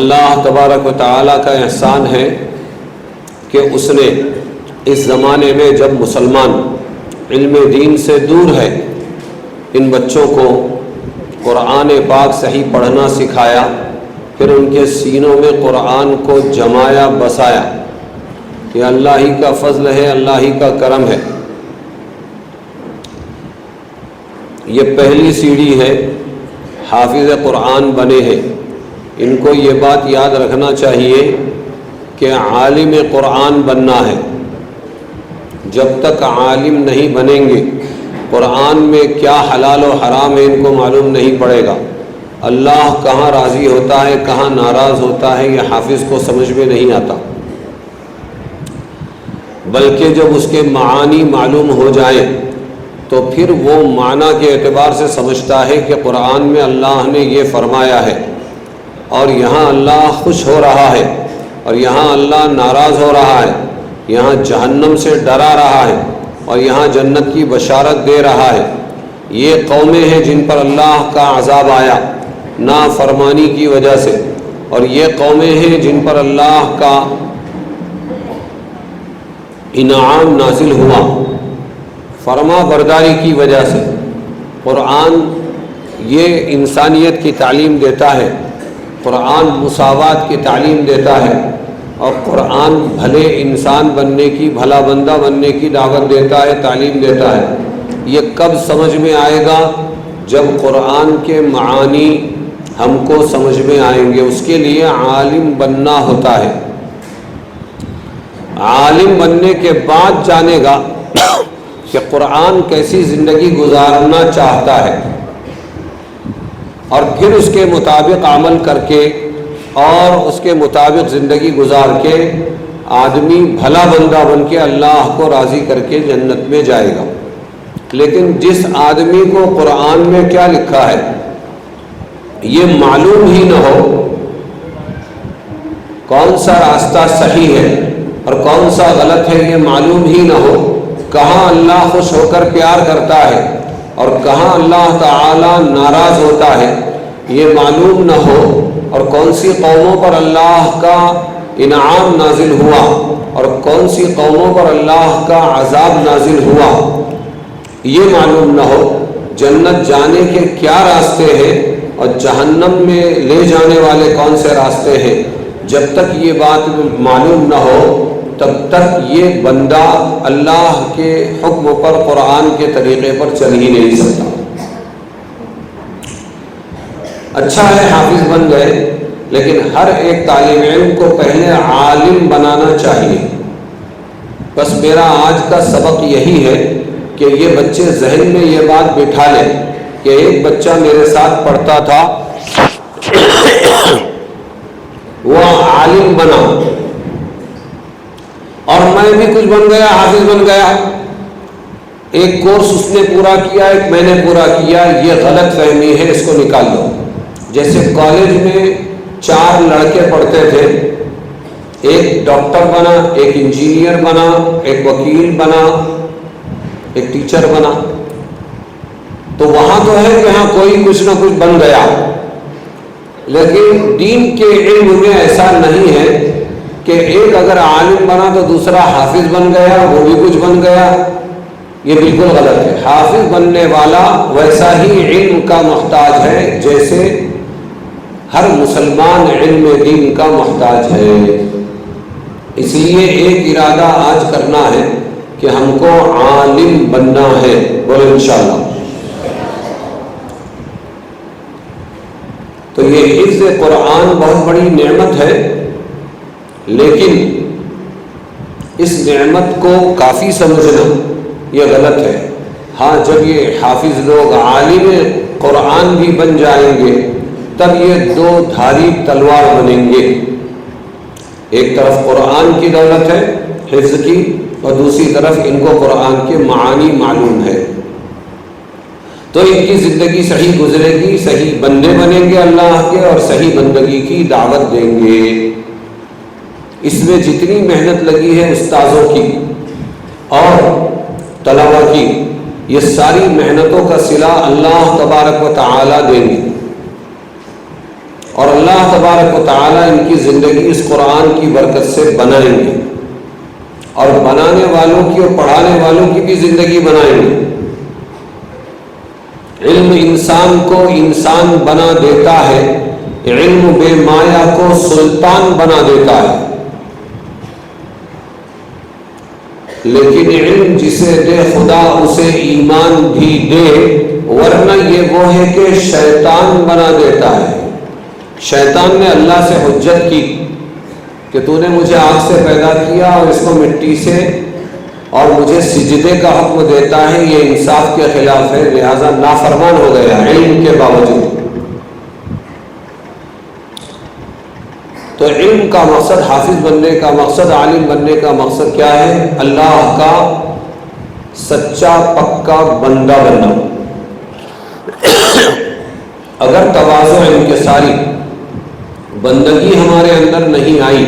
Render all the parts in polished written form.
اللہ تبارک و تعالیٰ کا احسان ہے کہ اس نے اس زمانے میں جب مسلمان علم دین سے دور ہے، ان بچوں کو قرآن پاک صحیح پڑھنا سکھایا، پھر ان کے سینوں میں قرآن کو جمایا بسایا۔ یہ اللہ ہی کا فضل ہے، اللہ ہی کا کرم ہے۔ یہ پہلی سیڑھی ہے، حافظ قرآن بنے ہیں۔ ان کو یہ بات یاد رکھنا چاہیے کہ عالم قرآن بننا ہے۔ جب تک عالم نہیں بنیں گے، قرآن میں کیا حلال و حرام ہے ان کو معلوم نہیں پڑے گا۔ اللہ کہاں راضی ہوتا ہے، کہاں ناراض ہوتا ہے، یہ حافظ کو سمجھ میں نہیں آتا۔ بلکہ جب اس کے معانی معلوم ہو جائیں تو پھر وہ معنی کے اعتبار سے سمجھتا ہے کہ قرآن میں اللہ نے یہ فرمایا ہے، اور یہاں اللہ خوش ہو رہا ہے، اور یہاں اللہ ناراض ہو رہا ہے، یہاں جہنم سے ڈرا رہا ہے، اور یہاں جنت کی بشارت دے رہا ہے۔ یہ قومیں ہیں جن پر اللہ کا عذاب آیا نافرمانی کی وجہ سے، اور یہ قومیں ہیں جن پر اللہ کا انعام نازل ہوا فرما برداری کی وجہ سے۔ قرآن یہ انسانیت کی تعلیم دیتا ہے، قرآن مساوات کی تعلیم دیتا ہے، اور قرآن بھلے انسان بننے کی، بھلا بندہ بننے کی دعوت دیتا ہے، تعلیم دیتا ہے۔ یہ کب سمجھ میں آئے گا؟ جب قرآن کے معانی ہم کو سمجھ میں آئیں گے۔ اس کے لیے عالم بننا ہوتا ہے۔ عالم بننے کے بعد جانے گا کہ قرآن کیسی زندگی گزارنا چاہتا ہے، اور پھر اس کے مطابق عمل کر کے اور اس کے مطابق زندگی گزار کے آدمی بھلا بندہ بن کے اللہ کو راضی کر کے جنت میں جائے گا۔ لیکن جس آدمی کو قرآن میں کیا لکھا ہے یہ معلوم ہی نہ ہو، کون سا راستہ صحیح ہے اور کون سا غلط ہے یہ معلوم ہی نہ ہو، کہاں اللہ خوش ہو کر پیار کرتا ہے اور کہاں اللہ تعالی ناراض ہوتا ہے یہ معلوم نہ ہو، اور کون سی قوموں پر اللہ کا انعام نازل ہوا اور کون سی قوموں پر اللہ کا عذاب نازل ہوا یہ معلوم نہ ہو، جنت جانے کے کیا راستے ہیں اور جہنم میں لے جانے والے کون سے راستے ہیں، جب تک یہ بات معلوم نہ ہو تب تک یہ بندہ اللہ کے حکم پر، قرآن کے طریقے پر چل ہی نہیں سکتا۔ اچھا ہے حافظ بن گئے، لیکن ہر ایک طالب علم کو پہلے عالم بنانا چاہیے۔ بس میرا آج کا سبق یہی ہے کہ یہ بچے ذہن میں یہ بات بٹھا لیں کہ ایک بچہ میرے ساتھ پڑھتا تھا، وہ عالم بنا اور میں بھی کچھ بن گیا، حافظ بن گیا۔ ایک کورس اس نے پورا کیا، ایک میں نے پورا کیا، یہ غلط فہمی ہے، اس کو نکال دو۔ جیسے کالج میں 4 لڑکے پڑھتے تھے، ایک ڈاکٹر بنا، ایک انجینئر بنا، ایک وکیل بنا، ایک ٹیچر بنا، تو وہاں تو ہے کہ ہاں کوئی کچھ نہ کچھ بن گیا، لیکن دین کے علم میں ایسا نہیں ہے کہ ایک اگر عالم بنا تو دوسرا حافظ بن گیا، وہ بھی کچھ بن گیا۔ یہ بالکل غلط ہے۔ حافظ بننے والا ویسا ہی علم کا محتاج ہے جیسے ہر مسلمان علم دین کا محتاج ہے۔ اس لیے ایک ارادہ آج کرنا ہے کہ ہم کو عالم بننا ہے، بولو انشاءاللہ۔ تو یہ حفظ قرآن بہت بڑی نعمت ہے، لیکن اس نعمت کو کافی سمجھنا یہ غلط ہے۔ ہاں جب یہ حافظ لوگ عالم قرآن بھی بن جائیں گے تب یہ 2 دھاری تلوار بنیں گے۔ ایک طرف قرآن کی دولت ہے حفظ کی، اور دوسری طرف ان کو قرآن کے معانی معلوم ہے، تو ان کی زندگی صحیح گزرے گی، صحیح بندے بنیں گے اللہ کے، اور صحیح بندگی کی دعوت دیں گے۔ اس میں جتنی محنت لگی ہے استاذوں کی اور طلباء کی، یہ ساری محنتوں کا صلہ اللہ تبارک و تعالی دیں گے، اور اللہ تبارک و تعالیٰ ان کی زندگی اس قرآن کی برکت سے بنائیں گے، اور بنانے والوں کی اور پڑھانے والوں کی بھی زندگی بنائیں گے۔ علم انسان کو انسان بنا دیتا ہے، علم بے مایا کو سلطان بنا دیتا ہے، لیکن علم جسے دے خدا اسے ایمان بھی دے، ورنہ یہ وہ ہے کہ شیطان بنا دیتا ہے۔ شیطان نے اللہ سے حجت کی کہ تو نے مجھے آگ سے پیدا کیا اور اس کو مٹی سے، اور مجھے سجدے کا حکم دیتا ہے، یہ انصاف کے خلاف ہے، لہذا نافرمان ہو گیا علم کے باوجود۔ تو علم کا مقصد، حافظ بننے کا مقصد، عالم بننے کا مقصد کیا ہے؟ اللہ کا سچا پکا بندہ بننا۔ اگر تواضع انکساری بندگی ہمارے اندر نہیں آئی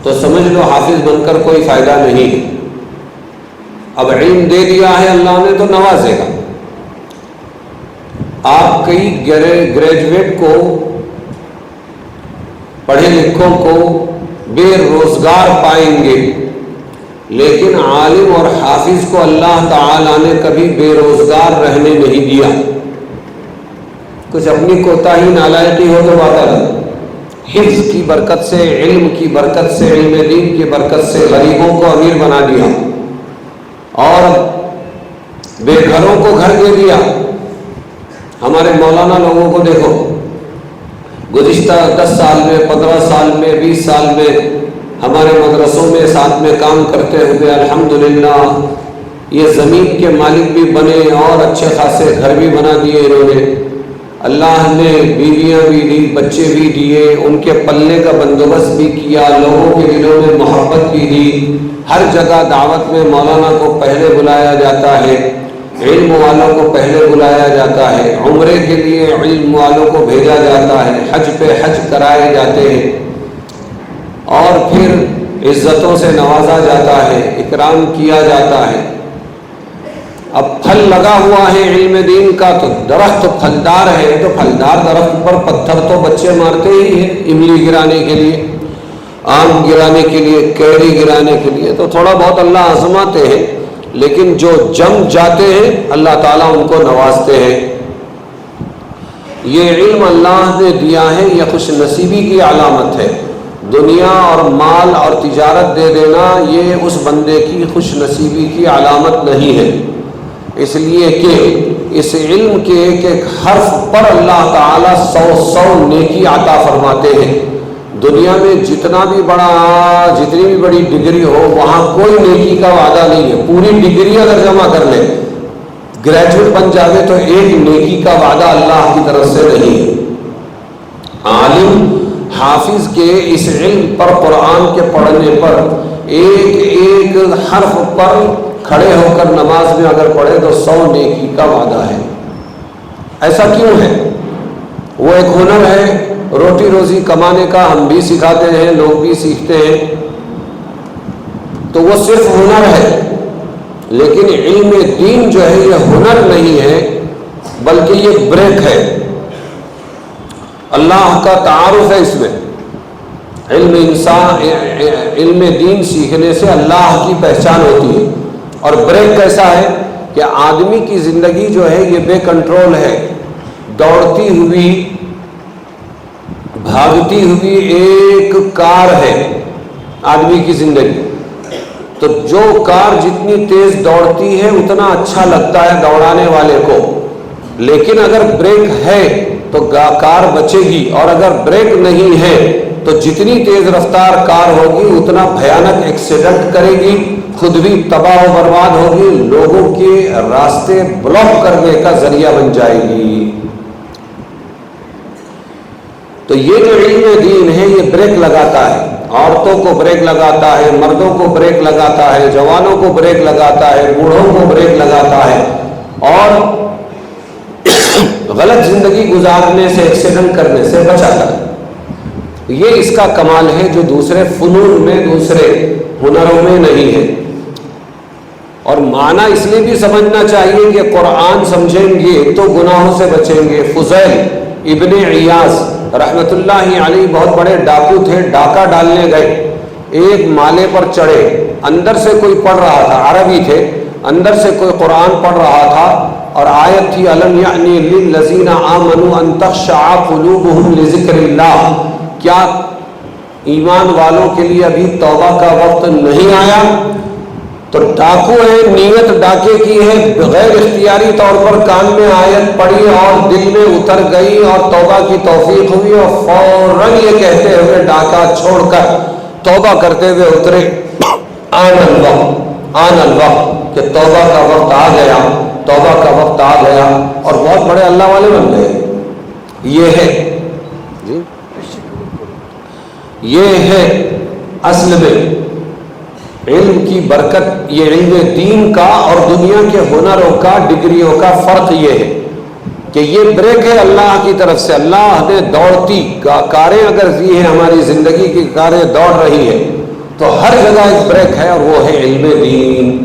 تو سمجھ لو حافظ بن کر کوئی فائدہ نہیں ہے۔ اب علم دے دیا ہے اللہ نے تو نوازے گا۔ آپ کئی گریجویٹ کو، پڑھے لکھوں کو بے روزگار پائیں گے، لیکن عالم اور حافظ کو اللہ تعالیٰ نے کبھی بے روزگار رہنے نہیں دیا۔ کچھ اپنی کوتاہی نالائقی ہو تو بات الگ، حفظ کی برکت سے، علم کی برکت سے، علم دین کی برکت سے غریبوں کو امیر بنا دیا اور بے گھروں کو گھر دے دیا۔ ہمارے مولانا لوگوں کو دیکھو، گزشتہ 10 سال میں، 15 سال میں، 20 سال میں ہمارے مدرسوں میں ساتھ میں کام کرتے ہوئے الحمدللہ یہ زمین کے مالک بھی بنے اور اچھے خاصے گھر بھی بنا دیے انہوں نے۔ اللہ نے بیویاں بھی دی، بچے بھی دیے، ان کے پلنے کا بندوبست بھی کیا، لوگوں کے دلوں میں محبت بھی دی۔ ہر جگہ دعوت میں مولانا کو پہلے بلایا جاتا ہے، علم والوں کو پہلے بلایا جاتا ہے، عمرے کے لیے علم والوں کو بھیجا جاتا ہے، حج پہ حج کرائے جاتے ہیں، اور پھر عزتوں سے نوازا جاتا ہے، اکرام کیا جاتا ہے۔ اب پھل لگا ہوا ہے علم دین کا تو درخت پھلدار ہے، تو پھلدار درخت پر پتھر تو بچے مارتے ہی ہیں، املی گرانے کے لیے، آم گرانے کے لیے، کیری گرانے کے لیے، تو تھوڑا بہت اللہ آزماتے ہیں، لیکن جو جم جاتے ہیں اللہ تعالیٰ ان کو نوازتے ہیں۔ یہ علم اللہ نے دیا ہے، یہ خوش نصیبی کی علامت ہے۔ دنیا اور مال اور تجارت دے دینا یہ اس بندے کی خوش نصیبی کی علامت نہیں ہے، اس لیے کہ اس علم کے ایک ایک حرف پر اللہ تعالیٰ 100 نیکی عطا فرماتے ہیں۔ دنیا میں جتنی بھی بڑی ڈگری ہو وہاں کوئی نیکی کا وعدہ نہیں ہے۔ پوری ڈگری اگر جمع کر لے، گریجویٹ بن جاوے، تو ایک نیکی کا وعدہ اللہ کی طرف سے نہیں ہے۔ عالم حافظ کے اس علم پر، قرآن کے پڑھنے پر، ایک ایک حرف پر کھڑے ہو کر نماز میں اگر پڑھے تو 100 نیکی کا وعدہ ہے۔ ایسا کیوں ہے؟ وہ ایک ہنر ہے روٹی روزی کمانے کا، ہم بھی سکھاتے ہیں، لوگ بھی سیکھتے ہیں، تو وہ صرف ہنر ہے، لیکن علم دین جو ہے یہ ہنر نہیں ہے بلکہ یہ بریک ہے، اللہ کا تعارف ہے اس میں۔ علم دین سیکھنے سے اللہ کی پہچان ہوتی ہے۔ اور بریک کیسا ہے کہ آدمی کی زندگی جو ہے یہ بے کنٹرول ہے، دوڑتی ہوئی بھاگتی ہوئی ایک کار ہے آدمی کی زندگی، تو جو کار جتنی تیز دوڑتی ہے اتنا اچھا لگتا ہے دوڑانے والے کو، لیکن اگر بریک ہے تو کار بچے گی، اور اگر بریک نہیں ہے تو جتنی تیز رفتار کار ہوگی اتنا بھیانک ایکسیڈنٹ کرے گی، خود بھی تباہ و برباد ہوگی، لوگوں کے راستے بلاک کرنے کا ذریعہ بن جائے گی۔ تو یہ جو علم دین ہے یہ بریک لگاتا ہے، عورتوں کو بریک لگاتا ہے، مردوں کو بریک لگاتا ہے، جوانوں کو بریک لگاتا ہے، بوڑھوں کو بریک لگاتا ہے، اور غلط زندگی گزارنے سے، ایکسیڈنٹ کرنے سے بچاتا ہے۔ یہ اس کا کمال ہے جو دوسرے فنون میں، دوسرے ہنروں میں نہیں ہے۔ اور معنی اس لیے بھی سمجھنا چاہیے کہ قرآن سمجھیں گے تو گناہوں سے بچیں گے۔ فضیل ابن عیاض رحمت اللہ علیہ بہت بڑے ڈاکو تھے، ڈاکہ ڈالنے گئے، ایک مالے پر چڑھے، اندر سے کوئی پڑھ رہا تھا، عربی تھے، اندر سے کوئی قرآن پڑھ رہا تھا اور آیت تھی الم یعنی للذین آمنوا ان تخشع قلوبہم لذکر اللہ، کیا ایمان والوں کے لیے ابھی توبہ کا وقت نہیں آیا؟ تو ڈاکو ہے، نیت ڈاکے کی ہے، بغیر اختیاری طور پر کان میں آیت پڑھی اور دل میں اتر گئی اور توبہ کی توفیق ہوئی اور فوراً یہ کہتے ہوئے ڈاکہ چھوڑ کر توبہ کرتے ہوئے اترے، آن الوقت، کہ توبہ کا وقت آ گیا، توبہ کا وقت آ گیا، اور بہت بڑے اللہ والے بن گئے۔ یہ ہے جی، یہ ہے اصل میں علم کی برکت، یہ علم دین کا اور دنیا کے ہنروں کا، ڈگریوں کا فرق یہ ہے کہ یہ بریک ہے اللہ کی طرف سے۔ اللہ نے دوڑتی کاریں اگر دی ہیں، ہماری زندگی کی کاریں دوڑ رہی ہے تو ہر جگہ ایک بریک ہے اور وہ ہے علم دین۔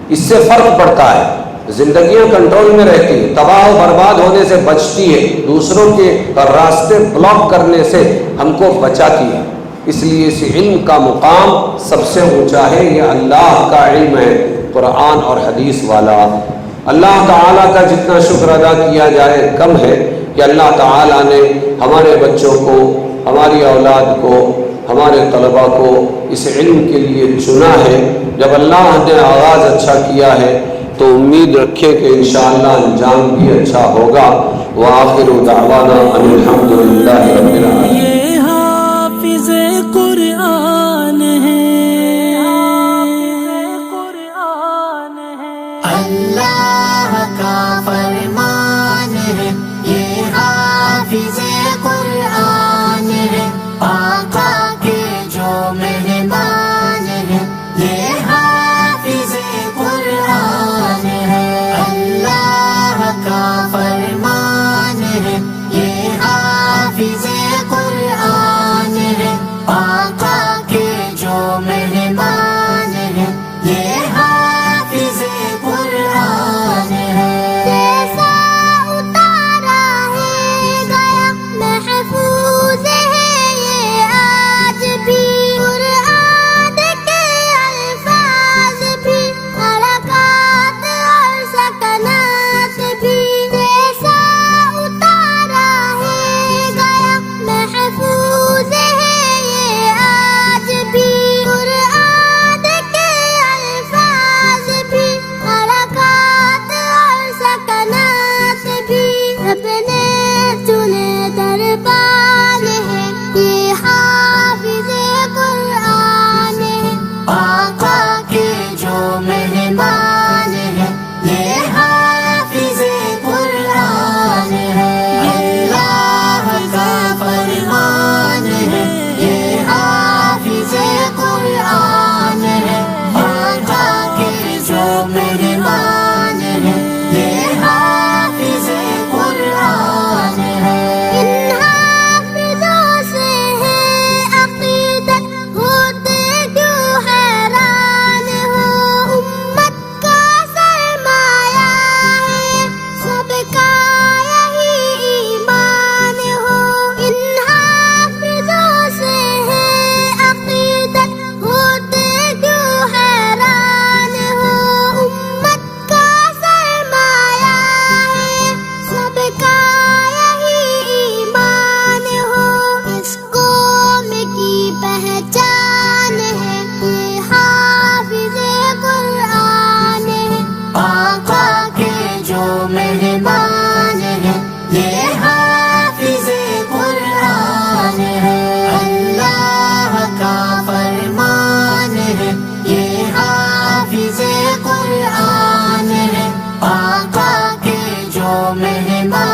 اس سے فرق پڑتا ہے، زندگیاں کنٹرول میں رہتی ہے، تباہ و برباد ہونے سے بچتی ہے، دوسروں کے راستے بلاک کرنے سے ہم کو بچاتی ہے۔ اس لیے اس علم کا مقام سب سے اونچا ہے، یہ اللہ کا علم ہے، قرآن اور حدیث والا۔ اللہ تعالیٰ کا جتنا شکر ادا کیا جائے کم ہے کہ اللہ تعالیٰ نے ہمارے بچوں کو، ہماری اولاد کو، ہمارے طلباء کو اس علم کے لیے چنا ہے۔ جب اللہ نے آغاز اچھا کیا ہے تو امید رکھے کہ انشاءاللہ انجام بھی اچھا ہوگا۔ وآخر دعوانا ان الحمد للہ رب العالمین۔ یہ حافظ قرآن ہے، اللہ کا فرمان ہے، یہ حافظ قرآن ہے، آقا کے جو مہمان ہے، یہ حافظ قرآن ہے۔ اللہ کا فرمان ہے، یہ حافظ قرآن ہے، آقا کے جو مہمان ہے، یہ حافظ قرآن ہے۔ جیسا اتارا ہے گیا محفوظ ہے یہ آج بھی، قرآن کے الفاظ بھی، حرکات اور سکنات بھی۔ جیسا اتارا ہے گیا محفوظ ہے یہ آج بھی، قرآن کے الفاظ بھی، حرکات اور سکنات بھی۔ اپنے چنے دربان ہے، یہ حافظ قرآن ہے، آقا کے جو مہمان ہے، یہ حافظ قرآن ہے۔ اللہ کا فرمان ہے، یہ حافظ قرآن ہے، آقا کے جو مہمان ہے، یہ حافظ قرآن ہے۔ ان حافظوں سے ہے عقیدت، ہوتے کیوں حیران ہو، امت کا سرمایہ ہے، سب کا یہی ایمان ہو۔ ان حافظوں سے ہے عقیدت، ہوتے کیوں حیران ہو، امت کا سرمایہ ہے، سب کا یہی ایمان ہو۔ اس قوم کی پہچان ہے، یہ حافظ قرآن ہے، آقا کے جو مہمان ہے، یہ حافظ قرآن ہے۔ اللہ کا فرمان ہے، یہ حافظ قرآن ہے، آقا کے جو مہمان